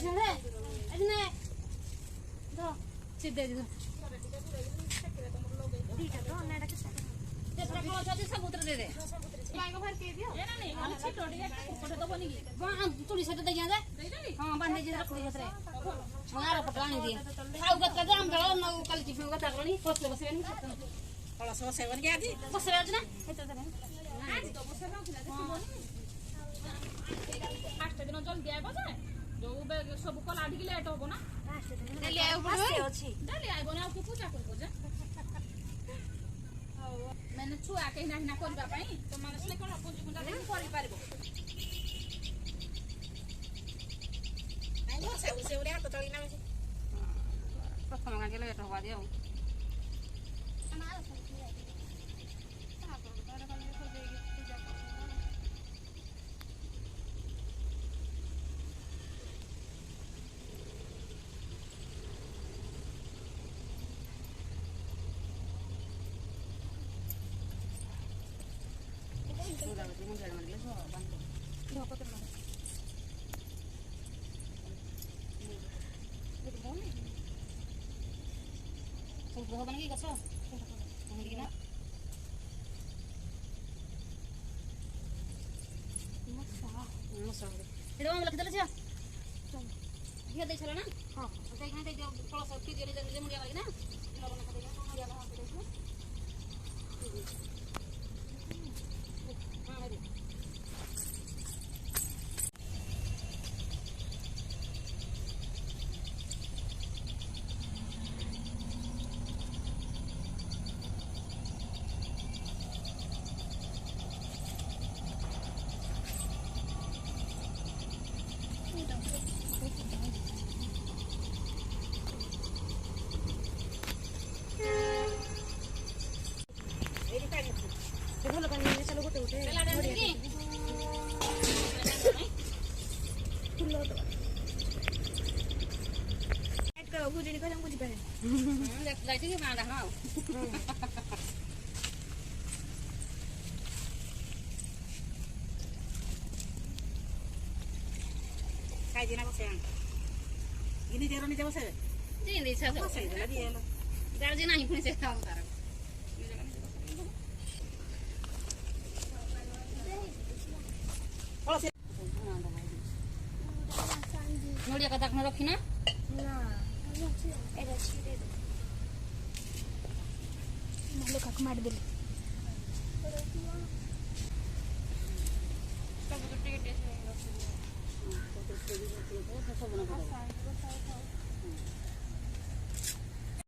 छड़े एने दो सीधे दो ठीक है तो नेडा के साथ ते प्रकार छ सबूत्र दे दे बाइक भर के दियो एना नहीं खाली छिटोडी कोठे तो बनी हां चुड़ी सेट दे जा दे हां बांधे जे रख दे रे मारो पटानी दे खाऊ गत का हम गलो न कल की गत करनी पोस्ले बसे नहीं होला सो सेवन के आदि बसे आज ना एतो दे आज तो बसे ना खिला दे फास्ट दिन जल्दी आइबो जे जो सब कल आडी के लेट होबो ना फास्ट दिन डेली आइबो अछि डेली आइबो ना के पूजा करबो जे मैंने छुआ के ना करबा पई तो माने से कोन पूजा पूजा नहीं करि पारबो आइबो से उरे हाथ तळी ना प्रथम के लेट होबा दियो बनेगी कसो बनेगी ना मसा एडो हम लख देले छ दिया दे छला ना हां ओते खाते जो पळस की जे जे मुडिया लागी ना लबन का देगा मुडिया लगा दे छ हां दे ଭଲ ପାଣି ଚାଲ ଗୋଟେ ଗୋଟେ ଫୁଲ ଏଟ କର ବୁଝିନି କରେ ବୁଝି ପାରେ ଦେଖ ଯାଇତି କି ମାଡା ହଁ ଖାଇ ଦିନା ବସେ ଇନି ଦେର ନି ବସେ ଜିନି ଇଚ୍ଛା ବସେ ଦେଲା ଦିଏलो ଗାର୍ଜି ନାହିଁ ପୁଣି ସେ କାମ ତାର नोड़िया का दाखना रखी ना ना एरा छिरे दे नलो काक मार देले सब तो टिकट है